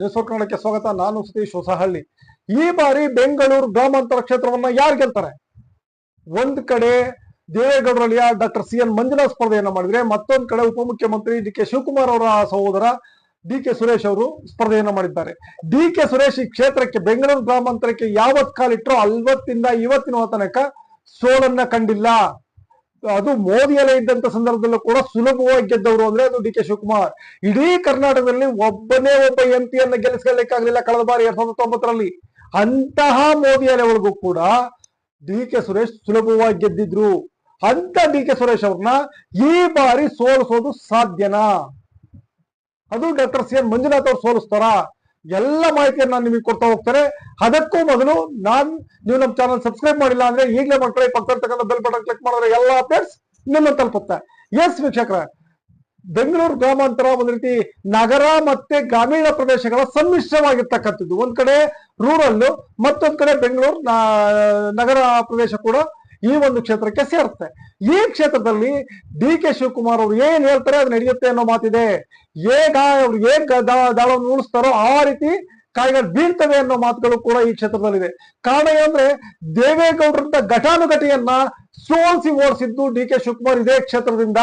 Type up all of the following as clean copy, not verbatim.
ಮೈಸೂರು ಕನ್ನಡಕ್ಕೆ ಸ್ವಾಗತ. ನಾನು ಸತೀಶ್ ಹೊಸಹಳ್ಳಿ. ಈ ಬಾರಿ ಬೆಂಗಳೂರು ಗ್ರಾಮಾಂತರ ಕ್ಷೇತ್ರವನ್ನ ಯಾರು ಗೆಲ್ತಾರೆ? ಒಂದ್ ಕಡೆ ದೇವೇಗೌಡರಲ್ಲಿಯ ಡಾಕ್ಟರ್ CN ಮಂಜುನಾಥ್ ಸ್ಪರ್ಧೆಯನ್ನ ಮಾಡಿದ್ರೆ, ಮತ್ತೊಂದ್ ಕಡೆ ಉಪಮುಖ್ಯಮಂತ್ರಿ DK ಶಿವಕುಮಾರ್ ಅವರ ಸಹೋದರ DK ಸುರೇಶ್ ಅವರು ಸ್ಪರ್ಧೆಯನ್ನ ಮಾಡಿದ್ದಾರೆ. DK ಸುರೇಶ್ ಈ ಕ್ಷೇತ್ರಕ್ಕೆ, ಬೆಂಗಳೂರು ಗ್ರಾಮಾಂತರಕ್ಕೆ ಯಾವತ್ ಕಾಲಿಟ್ರೋ ಅಲ್ವತ್ತಿಂದ ಇವತ್ತಿನ ತನಕ ಸೋಲನ್ನ ಕಂಡಿಲ್ಲ. ಅದು ಮೋದಿಯಲ್ಲೇ ಇದ್ದಂತ ಸಂದರ್ಭದಲ್ಲೂ ಕೂಡ ಸುಲಭವಾಗಿ ಗೆದ್ದವರು ಅಂದ್ರೆ ಅದು DK ಶಿವಕುಮಾರ್. ಇಡೀ ಕರ್ನಾಟಕದಲ್ಲಿ ಒಬ್ಬನೇ ಒಬ್ಬ MP ಯನ್ನ ಗೆಲ್ಲಿಸ್ಕೊಳ್ಳಿಕ್ಕಾಗಲಿಲ್ಲ ಕಳೆದ ಬಾರಿ 2019ರಲ್ಲಿ. ಅಂತಹ ಮೋದಿಯಲ್ಲೇ ಒಳಗೂ ಕೂಡ DK ಸುರೇಶ್ ಸುಲಭವಾಗಿ ಗೆದ್ದಿದ್ರು. ಅಂತ DK ಸುರೇಶ್ ಅವ್ರನ್ನ ಈ ಬಾರಿ ಸೋಲಿಸೋದು ಸಾಧ್ಯನಾ? ಅದು ಡಾಕ್ಟರ್ CN ಮಂಜುನಾಥ್ ಅವ್ರು ಸೋಲಿಸ್ತಾರ? ಎಲ್ಲ ಮಾಹಿತಿಯನ್ನು ನಾನು ನಿಮಗೆ ಕೊಡ್ತಾ ಹೋಗ್ತಾರೆ. ಅದಕ್ಕೂ ಮೊದಲು ನೀವು ನಮ್ಮ ಚಾನಲ್ ಸಬ್ಸ್ಕ್ರೈಬ್ ಮಾಡಿಲ್ಲ ಅಂದ್ರೆ ಈಗಲೇ ಮಾಡ್ಕೊಳ್ಳಿ. ಪಕ್ಕದಲ್ಲಿರ್ತಕ್ಕಂಥ ಬೆಲ್ ಬಟನ್ ಕ್ಲಿಕ್ ಮಾಡಿದ್ರೆ ಎಲ್ಲ ಅಪ್ಡೇಟ್ಸ್ ನಿಮ್ಮನ್ನು ತಲುಪುತ್ತೆ. ಎಸ್ ವೀಕ್ಷಕರೇ, ಬೆಂಗಳೂರು ಗ್ರಾಮಾಂತರ ಒಂದು ರೀತಿ ನಗರ ಮತ್ತೆ ಗ್ರಾಮೀಣ ಪ್ರದೇಶಗಳ ಸಮ್ಮಿಶ್ರವಾಗಿರ್ತಕ್ಕಂಥದ್ದು. ಒಂದ್ ಕಡೆ ರೂರಲ್, ಮತ್ತೊಂದ್ ಕಡೆ ಬೆಂಗಳೂರು ನಗರ ಪ್ರದೇಶ ಕೂಡ ಈ ಒಂದು ಕ್ಷೇತ್ರಕ್ಕೆ ಸೇರುತ್ತೆ. ಈ ಕ್ಷೇತ್ರದಲ್ಲಿ DK ಶಿವಕುಮಾರ್ ಅವರು ಏನ್ ಹೇಳ್ತಾರೆ ಅದು ನಡೆಯುತ್ತೆ ಅನ್ನೋ ಮಾತಿದೆ. ಅವ್ರು ಹೇಗ್ ದಾಳವನ್ನು ಉಳಿಸ್ತಾರೋ ಆ ರೀತಿ ಕಾಯಿಗಳು ಬೀಳ್ತವೆ ಅನ್ನೋ ಮಾತುಗಳು ಕೂಡ ಈ ಕ್ಷೇತ್ರದಲ್ಲಿದೆ. ಕಾರಣ ಏನಂದ್ರೆ, ದೇವೇಗೌಡರಿಂದ ಘಟಾನುಘಟಿಯನ್ನ ಸೋಲಿಸಿ ಓಡಿಸಿದ್ದು DK ಶಿವಕುಮಾರ್ ಇದೇ ಕ್ಷೇತ್ರದಿಂದ.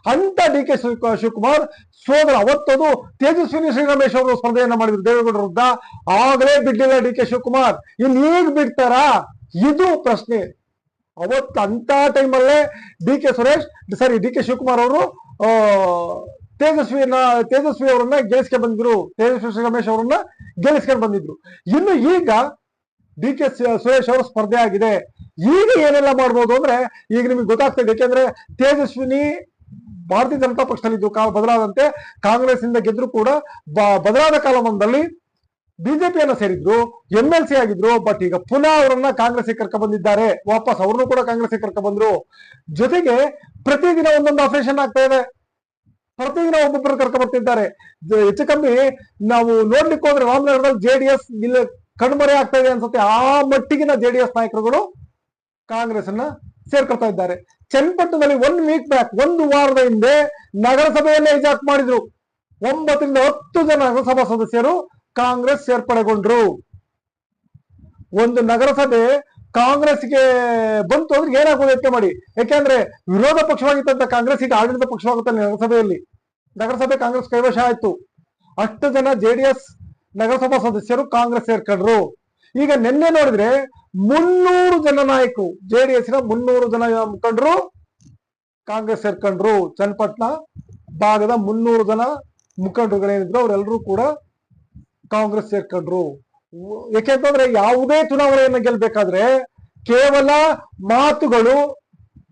ಅಂತ DK ಶಿವಕುಮಾರ್ ಸೋದರ ಅವತ್ತದು ತೇಜಸ್ವಿನಿ ಶ್ರೀರಮೇಶ್ ಅವರು ಸ್ಪರ್ಧೆಯನ್ನ ಮಾಡಿದ್ರು ದೇವೇಗೌಡರ ವಿರುದ್ಧ. ಆಗಲೇ ಬಿಡ್ಲಿಲ್ಲ DK ಶಿವಕುಮಾರ್. ಈಗ ಬಿಡ್ತಾರಾ? ಇದು ಪ್ರಶ್ನೆ. ಅವತ್ತು ಅಂತ ಟೈಮಲ್ಲೇ DK ಶಿವಕುಮಾರ್ ಅವರು ತೇಜಸ್ವಿ ಅವರನ್ನ ಗೆಲ್ಲಿಸ್ಕೊಂಡು ಬಂದಿದ್ರು, ತೇಜಸ್ವಿ ಶ್ರೀರಮೇಶ್ ಅವರನ್ನ ಗೆಲ್ಲಿಸ್ಕೊಂಡು ಬಂದಿದ್ರು. ಇನ್ನು ಈಗ DK ಸುರೇಶ್ ಅವರ ಸ್ಪರ್ಧೆ ಆಗಿದೆ. ಈಗ ಏನೆಲ್ಲ ಮಾಡ್ಬೋದು ಅಂದ್ರೆ ಈಗ ನಿಮಗೆ ಗೊತ್ತಾಗ್ತದೆ. ಯಾಕೆಂದ್ರೆ ತೇಜಸ್ವಿನಿ ಭಾರತೀಯ ಜನತಾ ಪಕ್ಷದಲ್ಲಿದ್ದು ಬದಲಾದಂತೆ ಕಾಂಗ್ರೆಸ್ ಇಂದ ಗೆದ್ರು ಕೂಡ ಬದಲಾದ ಕಾಲಮಾನದಲ್ಲಿ ಬಿಜೆಪಿಯನ್ನ ಸೇರಿದ್ರು, MLC ಆಗಿದ್ರು. ಬಟ್ ಈಗ ಪುನಃ ಅವರನ್ನ ಕಾಂಗ್ರೆಸ್ಗೆ ಕರ್ಕ ಬಂದಿದ್ದಾರೆ. ವಾಪಸ್ ಅವ್ರನ್ನು ಕೂಡ ಕಾಂಗ್ರೆಸ್ಗೆ ಕರ್ಕ ಬಂದ್ರು. ಜೊತೆಗೆ ಪ್ರತಿದಿನ ಒಂದೊಂದು ಆಪರೇಷನ್ ಆಗ್ತಾ ಇದೆ. ಪ್ರತಿದಿನ ಒಬ್ಬೊಬ್ಬರು ಕರ್ಕ ಬರ್ತಿದ್ದಾರೆ. ಹೆಚ್ಚು ಕಮ್ಮಿ ನಾವು ನೋಡ್ಲಿಕ್ಕೆ ಹೋದ್ರೆ ರಾಮನಗರದಲ್ಲಿ JDS ಇಲ್ಲಿ ಕಣ್ಮರೆ ಆಗ್ತಾ ಇದೆ ಅನ್ಸುತ್ತೆ. ಆ ಮಟ್ಟಿಗಿನ JDS ನಾಯಕರುಗಳು ಕಾಂಗ್ರೆಸ್ ಅನ್ನ ಸೇರ್ಕೊಳ್ತಾ ಇದ್ದಾರೆ. ಚನ್ನಪಟ್ಟಣದಲ್ಲಿ 1 ವೀಕ್ ಬ್ಯಾಕ್, ಒಂದು ವಾರದ ಹಿಂದೆ ನಗರಸಭೆಯನ್ನೇ ಹಿಜಾಕ್ ಮಾಡಿದ್ರು. 9 ರಿಂದ 10 ಜನ ನಗರಸಭಾ ಸದಸ್ಯರು ಕಾಂಗ್ರೆಸ್ ಸೇರ್ಪಡೆಗೊಂಡ್ರು. ಒಂದು ನಗರಸಭೆ ಕಾಂಗ್ರೆಸ್ಗೆ ಬಂತು ಅಂದ್ರೆ ಏನಾಗೋದು ಯೋಚನೆ ಮಾಡಿ. ಯಾಕೆಂದ್ರೆ ವಿರೋಧ ಪಕ್ಷವಾಗಿದ್ದಂತ ಕಾಂಗ್ರೆಸ್ ಈಗ ಆಡಳಿತ ಪಕ್ಷವಾಗುತ್ತೆ ನಗರಸಭೆ ಕಾಂಗ್ರೆಸ್ ಕೈವಶ ಆಯ್ತು. 10 ಜನ JDS ನಗರಸಭಾ ಸದಸ್ಯರು ಕಾಂಗ್ರೆಸ್ ಸೇರ್ಕೊಂಡ್ರು. ಈಗ ನಿನ್ನೆ ನೋಡಿದ್ರೆ 300 ಜನ ನಾಯಕರು, JDS-ನ 300 ಜನ ಮುಖಂಡರು ಕಾಂಗ್ರೆಸ್ ಸೇರ್ಕೊಂಡ್ರು. ಚನ್ನಪಟ್ಟಣ ಭಾಗದ 300 ಜನ ಮುಖಂಡರುಗಳೇನಿದ್ರು ಅವರೆಲ್ಲರೂ ಕೂಡ ಕಾಂಗ್ರೆಸ್ ಸೇರ್ಕೊಂಡ್ರು. ಯಾಕೆಂತಂದ್ರೆ ಯಾವುದೇ ಚುನಾವಣೆಯನ್ನು ಗೆಲ್ಬೇಕಾದ್ರೆ ಕೇವಲ ಮಾತುಗಳು,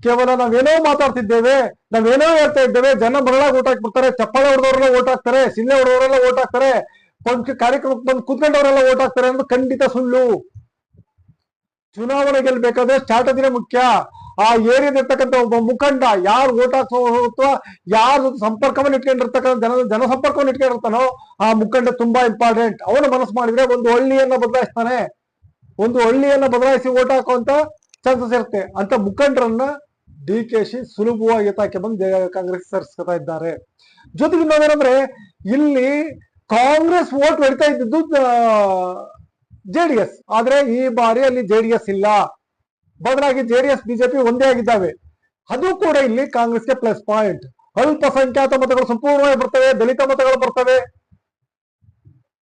ಕೇವಲ ನಾವೇನೋ ಮಾತಾಡ್ತಿದ್ದೇವೆ, ನಾವೇನೋ ಹೇಳ್ತಾ ಇದ್ದೇವೆ, ಜನ ಮರಳಾಗಿ ಓಟ್ ಹಾಕ್ಬಿಡ್ತಾರೆ, ಚಪ್ಪಾಳೆ ಹೊಡೆದವರೆಲ್ಲ ಓಟ್ ಹಾಕ್ತಾರೆ, ಸಿನ್ನೆ ಹೊಡೆದವರೆಲ್ಲ ಓಟ್ ಹಾಕ್ತಾರೆ, ಕಾರ್ಯಕ್ರಮಕ್ಕೆ ಬಂದು ಕೂತ್ಕೊಂಡವರೆಲ್ಲ ಓಟ್ ಹಾಕ್ತಾರೆ ಅನ್ನೋದು ಖಂಡಿತ ಸುಳ್ಳು. ಚುನಾವಣೆ ಗೆಲ್ಬೇಕಾದ್ರೆ ಸ್ಟ್ರಾಟಜಿನೇ ಮುಖ್ಯ. ಆ ಏರಿಯಾದಿರ್ತಕ್ಕಂಥ ಒಬ್ಬ ಮುಖಂಡ ಯಾರು ಓಟ್ ಹಾಕೋ ಅಥವಾ ಯಾರು ಸಂಪರ್ಕವನ್ನು ಇಟ್ಕೊಂಡಿರ್ತಕ್ಕಂಥ ಜನಸಂಪರ್ಕವನ್ನು ಇಟ್ಕೊಂಡಿರ್ತಾನೋ ಆ ಮುಖಂಡ ತುಂಬಾ ಇಂಪಾರ್ಟೆಂಟ್. ಅವನು ಮನಸ್ಸು ಮಾಡಿದ್ರೆ ಒಂದು ಹಳ್ಳಿಯನ್ನ ಬದಲಾಯಿಸ್ತಾನೆ. ಒಂದು ಹಳ್ಳಿಯನ್ನ ಬದಲಾಯಿಸಿ ಓಟ್ ಹಾಕುವಂತ ಚಾನ್ಸಸ್ ಇರುತ್ತೆ. ಅಂತ ಮುಖಂಡರನ್ನ DKಶಿ ಸುಲಭವಾಗಿ ಎತ್ತಾಕೆ ಬಂದು ಕಾಂಗ್ರೆಸ್ ಸೇರಿಸ್ಕೊತಾ ಇದ್ದಾರೆ. ಜೊತೆಗೆ ನಾವೇನಂದ್ರೆ, ಇಲ್ಲಿ ಕಾಂಗ್ರೆಸ್ ವೋಟ್ ಹೊಡಿತಾ ಇದ್ದಿದ್ದು JDS, ಆದ್ರೆ ಈ ಬಾರಿ ಅಲ್ಲಿ JDS ಇಲ್ಲ. ಬದಲಾಗಿ JDS BJP ಒಂದೇ ಆಗಿದ್ದಾವೆ. ಅದು ಕೂಡ ಇಲ್ಲಿ ಕಾಂಗ್ರೆಸ್ಗೆ ಪ್ಲಸ್ ಪಾಯಿಂಟ್. ಅಲ್ಪಸಂಖ್ಯಾತ ಮತಗಳು ಸಂಪೂರ್ಣವಾಗಿ ಬರ್ತವೆ, ದಲಿತ ಮತಗಳು ಬರ್ತವೆ.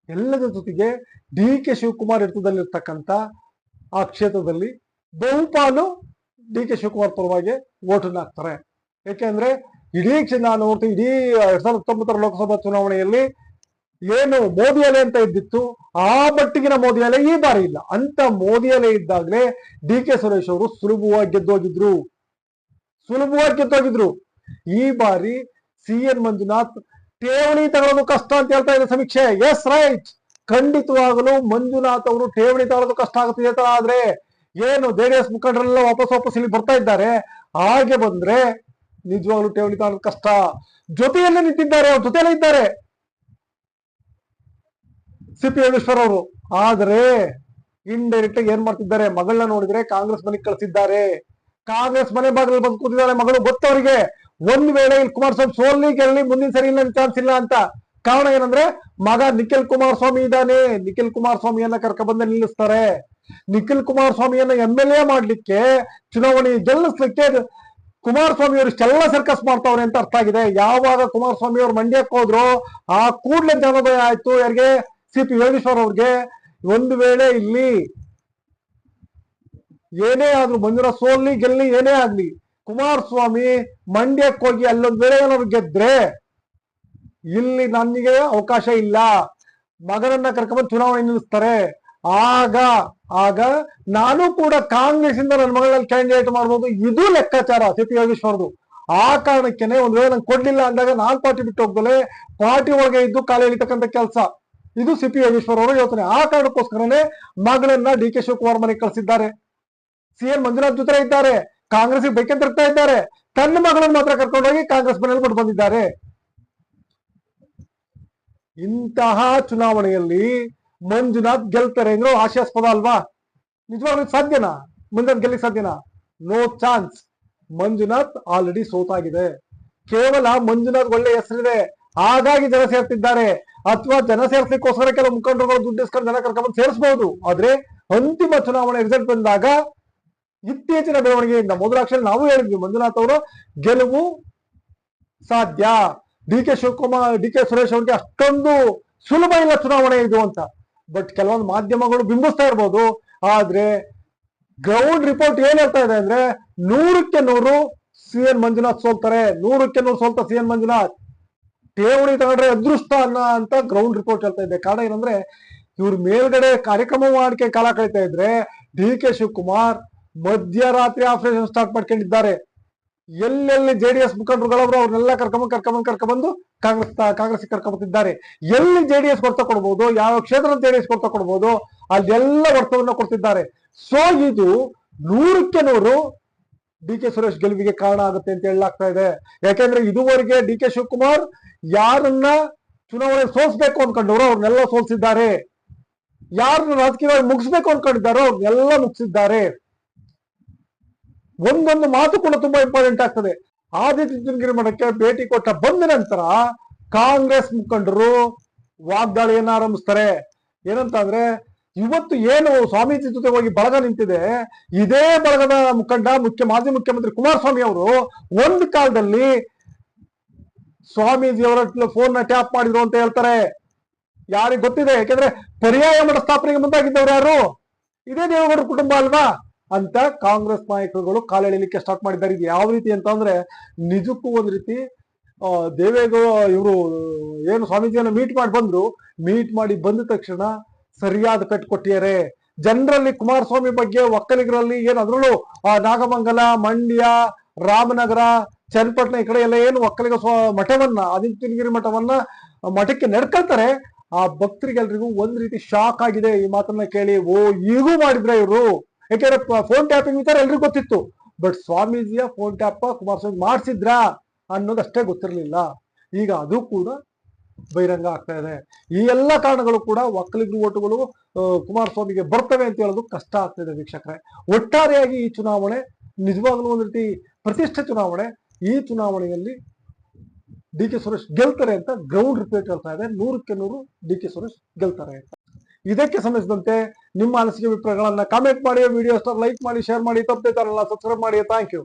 ಎಲ್ಲದರ ಜೊತೆಗೆ DK ಶಿವಕುಮಾರ್ ಹಿಡಿತದಲ್ಲಿರ್ತಕ್ಕಂಥ ಆ ಕ್ಷೇತ್ರದಲ್ಲಿ ಬಹುಪಾಲು DK ಶಿವಕುಮಾರ್ ಪರವಾಗಿ ವೋಟನ್ನ ಹಾಕ್ತಾರೆ. ಯಾಕೆಂದ್ರೆ ನಾನು ನೋಡ್ತೀನಿ, ಇಡೀ 2019 ಲೋಕಸಭಾ ಚುನಾವಣೆಯಲ್ಲಿ ಏನು ಮೋದಿ ಅಲೆ ಅಂತ ಇದ್ದಿತ್ತು, ಆ ಮಟ್ಟಿಗಿನ ಮೋದಿ ಅಲೆ ಈ ಬಾರಿ ಇಲ್ಲ. ಅಂತ ಮೋದಿ ಅಲೆ ಇದ್ದಾಗಲೇ DK ಸುರೇಶ್ ಅವರು ಸುಲಭವಾಗಿ ಗೆದ್ದೋಗಿದ್ರು. ಈ ಬಾರಿ CN ಮಂಜುನಾಥ್ ಠೇವಣಿ ತಗೊಳ್ಳೋದು ಕಷ್ಟ ಅಂತ ಹೇಳ್ತಾ ಇದೆ ಸಮೀಕ್ಷೆ. ಎಸ್ ರೈಟ್, ಖಂಡಿತವಾಗಲು ಮಂಜುನಾಥ್ ಅವರು ಠೇವಣಿ ತಗೊಳ್ಳೋದು ಕಷ್ಟ ಆಗುತ್ತಿದೆ. ಆದ್ರೆ ಏನು JDS ಮುಖಂಡರೆಲ್ಲ ವಾಪಸ್ ಇಲ್ಲಿ ಬರ್ತಾ ಇದ್ದಾರೆ, ಹಾಗೆ ಬಂದ್ರೆ ನಿಜವಾಗ್ಲೂ ಠೇವಣಿ ತಗೊಳ್ಳೋದು ಕಷ್ಟ. ಜೊತೆಯಲ್ಲೇ ನಿಂತಿದ್ದಾರೆ, ಅವ್ರ ಜೊತೆಯಲ್ಲೇ ಇದ್ದಾರೆ CP ಯೋಗೇಶ್ವರ್ ಅವರು. ಆದ್ರೆ ಇಂಡೈರೆಕ್ಟ್ ಆಗಿ ಏನ್ ಮಾಡ್ತಿದ್ದಾರೆ, ಮಗಳನ್ನ ನೋಡಿದ್ರೆ ಕಾಂಗ್ರೆಸ್ ಮನೆಗೆ ಕಳಿಸಿದ್ದಾರೆ. ಕಾಂಗ್ರೆಸ್ ಮನೆ ಬಾಗಿಲು ಬಂದು ಕೂತಿದ್ದಾಳೆ ಮಗಳು. ಗೊತ್ತವರಿಗೆ ಒಂದ್ ವೇಳೆ ಇಲ್ಲಿ ಕುಮಾರಸ್ವಾಮಿ ಸೋಲ್ಲಿ ಗೆಲ್ಲಿ ಮುಂದಿನ ಸರಿ ಇಲ್ಲ ಚಾನ್ಸ್ ಇಲ್ಲ ಅಂತ ಕಾರಣ ಏನಂದ್ರೆ ಮಗ ನಿಖಿಲ್ ಕುಮಾರಸ್ವಾಮಿ ಇದ್ದಾನೆ, ನಿಖಿಲ್ ಕುಮಾರಸ್ವಾಮಿಯನ್ನ ಕರ್ಕೊಂಡ್ಬಂದು ನಿಲ್ಲಿಸ್ತಾರೆ. ನಿಖಿಲ್ ಕುಮಾರಸ್ವಾಮಿಯನ್ನ MLA ಮಾಡ್ಲಿಕ್ಕೆ, ಚುನಾವಣೆ ಗೆಲ್ಲಿಸ್ಲಿಕ್ಕೆ ಕುಮಾರಸ್ವಾಮಿ ಅವರು ಇಷ್ಟೆಲ್ಲ ಸರ್ಕಸ್ ಮಾಡ್ತಾವ್ರೆ ಅಂತ ಅರ್ಥ ಆಗಿದೆ. ಯಾವಾಗ ಕುಮಾರಸ್ವಾಮಿ ಅವರು ಮಂಡ್ಯಕ್ಕೆ ಹೋದ್ರು ಆ ಕೂಡಲೇ ಜನಭಯ ಆಯ್ತು ಯಾರಿಗೆ, CP ಯೋಗೇಶ್ವರ್ ಅವ್ರಿಗೆ. ಒಂದು ವೇಳೆ ಇಲ್ಲಿ ಏನೇ ಆದ್ರೂ ಮಂಜುನಾಥ್ ಸೋಲ್ಲಿ ಗೆಲ್ಲಿ ಏನೇ ಆಗ್ಲಿ, ಕುಮಾರಸ್ವಾಮಿ ಮಂಡ್ಯಕ್ಕೆ ಹೋಗಿ ಅಲ್ಲೊಂದ್ ವೇಳೆ ಏನಾದ್ರು ಗೆದ್ರೆ ಇಲ್ಲಿ ನನಗೆ ಅವಕಾಶ ಇಲ್ಲ, ಮಗನನ್ನ ಕರ್ಕೊಂಡ್ಬಂದು ಚುನಾವಣೆ ನಿಲ್ಲಿಸ್ತಾರೆ. ಆಗ ನಾನು ಕೂಡ ಕಾಂಗ್ರೆಸ್ ಇಂದ ನನ್ನ ಮಗಳಲ್ಲಿ ಕ್ಯಾಂಡಿಡೇಟ್ ಮಾಡ್ಬೋದು, ಇದು ಲೆಕ್ಕಾಚಾರ CP ಯೋಗೇಶ್ವರ್ದು. ಆ ಕಾರಣಕ್ಕೇನೆ ಒಂದ್ ವೇಳೆ ನಂಗೆ ಕೊಡ್ಲಿಲ್ಲ ಅಂದಾಗ ನಾನ್ ಪಾರ್ಟಿ ಬಿಟ್ಟು ಹೋಗ್ದಲೆ ಪಾರ್ಟಿ ಒಳಗೆ ಇದ್ದು ಕಾಲ ಎಳಿತಕ್ಕಂಥ ಕೆಲಸ, ಇದು CP ಯೋಗೇಶ್ವರ್ ಅವರ ಯೋಚನೆ. ಆ ಕಾರಣಕ್ಕೋಸ್ಕರನೇ ಮಗಳನ್ನ DK ಶಿವಕುಮಾರ್ ಮನೆಗೆ ಕಳಿಸಿದ್ದಾರೆ. CN ಮಂಜುನಾಥ್ ಜೊತೆ ಇದ್ದಾರೆ, ಕಾಂಗ್ರೆಸ್ ಬೇಕೆಂತ ತಿರುಗ್ತಾ ಇದ್ದಾರೆ. ತನ್ನ ಮಗಳನ್ನ ಮಾತ್ರ ಕರ್ಕೊಂಡೋಗಿ ಕಾಂಗ್ರೆಸ್ ಮನೆಯಲ್ಲಿ ಬಿಟ್ಟು ಬಂದಿದ್ದಾರೆ. ಇಂತಹ ಚುನಾವಣೆಯಲ್ಲಿ ಮಂಜುನಾಥ್ ಗೆಲ್ತಾರೆ ಅಂದ್ರೆ ಹಾಸ್ಯಾಸ್ಪದ ಅಲ್ವಾ? ನಿಜವಾಗ್ಲೂ ಸಾಧ್ಯನಾ ಮಂಜುನಾಥ್ ಗೆಲ್ಲಿಕ್ ಸಾಧ್ಯನಾ? No chance. ಮಂಜುನಾಥ್ ಆಲ್ರೆಡಿ ಸೋತಾಗಿದೆ. ಕೇವಲ ಮಂಜುನಾಥ್ ಒಳ್ಳೆ ಹೆಸರಿದೆ ಹಾಗಾಗಿ ಜನ ಸೇರ್ತಿದ್ದಾರೆ, ಅಥವಾ ಜನ ಸೇರ್ಸ್ಲಿಕ್ಕೋಸ್ಕರ ಕೆಲವು ಮುಖಂಡರುಗಳು ದುಡ್ಡು ಇಸ್ಕೊಂಡು ಜನ ಕರ್ಕೊಂಡ್ಬಂದು ಸೇರಿಸಬಹುದು. ಆದ್ರೆ ಅಂತಿಮ ಚುನಾವಣೆ ರಿಸಲ್ಟ್ ಬಂದಾಗ ಇತ್ತೀಚಿನ ಬೆಳವಣಿಗೆಯಿಂದ ಮೊದಲಾಕ್ಷರ ನಾವು ಹೇಳಿದ್ವಿ ಮಂಜುನಾಥ್ ಅವರು ಗೆಲುವು ಸಾಧ್ಯ. DK ಶಿವಕುಮಾರ್, DK ಸುರೇಶ್ ಅವ್ರಿಗೆ ಅಷ್ಟೊಂದು ಸುಲಭ ಇಲ್ಲ ಚುನಾವಣೆ ಇದು ಅಂತ. ಬಟ್ ಕೆಲವೊಂದು ಮಾಧ್ಯಮಗಳು ಬಿಂಬಿಸ್ತಾ ಇರ್ಬೋದು, ಆದ್ರೆ ಗ್ರೌಂಡ್ ರಿಪೋರ್ಟ್ ಏನ್ ಹೇಳ್ತಾ ಇದೆ ಅಂದ್ರೆ 100ಕ್ಕೆ 100 CN ಮಂಜುನಾಥ್ ಸೋಲ್ತಾರೆ, 100ಕ್ಕೆ 100 ಸೋಲ್ತಾ CN ಮಂಜುನಾಥ್. ಠೇವಣಿ ತಗೊಂಡ್ರೆ ಅದೃಷ್ಟ ಅಂತ ಗ್ರೌಂಡ್ ರಿಪೋರ್ಟ್ ಹೇಳ್ತಾ ಇದೆ. ಕಾರಣ ಏನಂದ್ರೆ ಇವ್ರ ಮೇಲ್ಗಡೆ ಕಾರ್ಯಕ್ರಮ ಮಾಡಕ್ಕೆ ಕಾಲ ಕಳೀತಾ ಇದ್ರೆ DK ಶಿವಕುಮಾರ್ ಮಧ್ಯರಾತ್ರಿ ಆಪರೇಷನ್ ಸ್ಟಾರ್ಟ್ ಮಾಡ್ಕೊಂಡಿದ್ದಾರೆ. ಎಲ್ಲೆಲ್ಲಿ JDS ಮುಖಂಡರುಗಳವರು ಅವ್ರನ್ನೆಲ್ಲ ಕರ್ಕೊಂಡ್ಬಂದು ಕಾಂಗ್ರೆಸ್ ಕರ್ಕೊಂಡ್ಬರ್ತಿದ್ದಾರೆ. ಎಲ್ಲಿ JDS ಕೊಡ್ತಾ ಕೊಡ್ಬೋದು, ಯಾವ ಕ್ಷೇತ್ರದ JDS ಕೊಡ್ತಾ ಕೊಡ್ಬೋದು, ಅಲ್ಲೆಲ್ಲ ಒತ್ತಡವನ್ನ ಕೊಡ್ತಿದ್ದಾರೆ. ಸೊ ಇದು 100ಕ್ಕೆ 100 DK ಸುರೇಶ್ ಗೆಲುವಿಗೆ ಕಾರಣ ಆಗುತ್ತೆ ಅಂತ ಹೇಳಲಾಗ್ತಾ ಇದೆ. ಯಾಕೆಂದ್ರೆ ಇದುವರೆಗೆ DK ಶಿವಕುಮಾರ್ ಯಾರನ್ನ ಚುನಾವಣೆ ಸೋಲ್ಸ್ಬೇಕು ಅನ್ಕೊಂಡವರು ಅವ್ರನ್ನೆಲ್ಲ ಸೋಲ್ಸಿದ್ದಾರೆ, ಯಾರನ್ನ ರಾಜಕೀಯವಾಗಿ ಮುಗಿಸ್ಬೇಕು ಅನ್ಕೊಂಡಿದ್ದಾರೋ ಅವ್ರನ್ನೆಲ್ಲ ಮುಗಿಸಿದ್ದಾರೆ. ಒಂದೊಂದು ಮಾತು ಕೂಡ ತುಂಬಾ ಇಂಪಾರ್ಟೆಂಟ್ ಆಗ್ತದೆ. ಆದಿತ್ಯ ಚುಂಚನಗಿರಿ ಮಠಕ್ಕೆ ಭೇಟಿ ಕೊಟ್ಟ ಬಂದ ನಂತರ ಕಾಂಗ್ರೆಸ್ ಮುಖಂಡರು ವಾಗ್ದಾಳಿಯನ್ನ ಆರಂಭಿಸ್ತಾರೆ. ಏನಂತ ಅಂದ್ರೆ ಇವತ್ತು ಏನು ಸ್ವಾಮೀಜಿ ಜೊತೆ ಹೋಗಿ ಬಳಗ ನಿಂತಿದೆ, ಇದೇ ಬಳಗದ ಮುಖಂಡ ಮಾಜಿ ಮುಖ್ಯಮಂತ್ರಿ ಕುಮಾರಸ್ವಾಮಿ ಅವರು ಒಂದು ಕಾಲದಲ್ಲಿ ಸ್ವಾಮೀಜಿ ಅವರ ಫೋನ್ ನ ಟ್ಯಾಪ್ ಮಾಡಿದ್ರು ಅಂತ ಹೇಳ್ತಾರೆ. ಯಾರಿಗೆ ಗೊತ್ತಿದೆ? ಯಾಕೆಂದ್ರೆ ಪರ್ಯಾಯ ಮಠ ಸ್ಥಾಪನೆಗೆ ಮುಂದಾಗಿದ್ದವ್ರು ಯಾರು? ಇದೇ ದೇವೇಗೌಡರ ಕುಟುಂಬ ಅಲ್ವಾ ಅಂತ ಕಾಂಗ್ರೆಸ್ ನಾಯಕರುಗಳು ಕಾಲೆಳಿಲಿಕ್ಕೆ ಸ್ಟಾರ್ಟ್ ಮಾಡಿದ್ದಾರೆ. ಇದು ಯಾವ ರೀತಿ ಅಂತ ಅಂದ್ರೆ ನಿಜಕ್ಕೂ ಒಂದ್ ರೀತಿ ದೇವೇಗೌಡ ಇವರು ಏನು ಸ್ವಾಮೀಜಿಯನ್ನ ಮೀಟ್ ಮಾಡಿ ಬಂದ ತಕ್ಷಣ ಸರಿಯಾದ ಕಟ್ ಕೊಟ್ಟಿದ್ದಾರೆ. ಜನರಲ್ಲಿ ಕುಮಾರಸ್ವಾಮಿ ಬಗ್ಗೆ ಒಕ್ಕಲಿಗರಲ್ಲಿ ಏನು, ಅದರಲ್ಲೂ ನಾಗಮಂಗಲ, ಮಂಡ್ಯ, ರಾಮನಗರ, ಚನ್ನಪಟ್ಟಣ ಈ ಕಡೆ ಎಲ್ಲ ಏನು ಒಕ್ಕಲಿಗ ಮಠವನ್ನ ಆದಿತ್ಯಗಿರಿ ಮಠಕ್ಕೆ ನಡ್ಕೊಳ್ತಾರೆ, ಆ ಭಕ್ತರಿಗೆಲ್ರಿಗೂ ಒಂದ್ ರೀತಿ ಶಾಕ್ ಆಗಿದೆ ಈ ಮಾತನ್ನ ಕೇಳಿ. ಈಗೂ ಮಾಡಿದ್ರೆ ಇವರು, ಯಾಕೆಂದ್ರೆ ಫೋನ್ ಟ್ಯಾಪಿಂಗ್ ವಿಚಾರ ಎಲ್ರಿಗೂ ಗೊತ್ತಿತ್ತು, ಬಟ್ ಸ್ವಾಮೀಜಿಯ ಫೋನ್ ಟ್ಯಾಪ್ ಕುಮಾರಸ್ವಾಮಿ ಮಾಡಿಸಿದ್ರಾ ಅನ್ನೋದಷ್ಟೇ ಗೊತ್ತಿರಲಿಲ್ಲ. ಈಗ ಅದು ಕೂಡ ಬಹಿರಂಗ ಆಗ್ತಾ ಇದೆ. ಈ ಎಲ್ಲ ಕಾರಣಗಳು ಕೂಡ ಒಕ್ಕಲಿಗರು ಓಟುಗಳು ಕುಮಾರಸ್ವಾಮಿಗೆ ಬರ್ತವೆ ಅಂತ ಹೇಳೋದು ಕಷ್ಟ ಆಗ್ತಿದೆ ವೀಕ್ಷಕರೇ. ಒಟ್ಟಾರೆಯಾಗಿ ಈ ಚುನಾವಣೆ ನಿಜವಾಗ್ಲೂ ಒಂದ್ ರೀತಿ ಪ್ರತಿಷ್ಠೆ ಚುನಾವಣೆ. ಈ ಚುನಾವಣೆಯಲ್ಲಿ DK ಸುರೇಶ್ ಗೆಲ್ತಾರೆ ಅಂತ ಗ್ರೌಂಡ್ ರಿಪೋರ್ಟ್ ಹೇಳ್ತಾ ಇದೆ. 100ಕ್ಕೆ 100 DK ಸುರೇಶ್ ಗೆಲ್ತಾರೆ ಅಂತ. ಇದಕ್ಕೆ ಸಂಬಂಧಿಸಿದಂತೆ ನಿಮ್ಮ ಅನಿಸಿಕೆ ಅಭಿಪ್ರಾಯಗಳನ್ನ ಕಾಮೆಂಟ್ ಮಾಡಿ, ವಿಡಿಯೋ ಲೈಕ್ ಮಾಡಿ, ಶೇರ್ ಮಾಡಿ, ತಪ್ಪದೆ ಚಾನಲ್ನ ಸಬ್ಸ್ಕ್ರೈಬ್ ಮಾಡಿ. Thank you.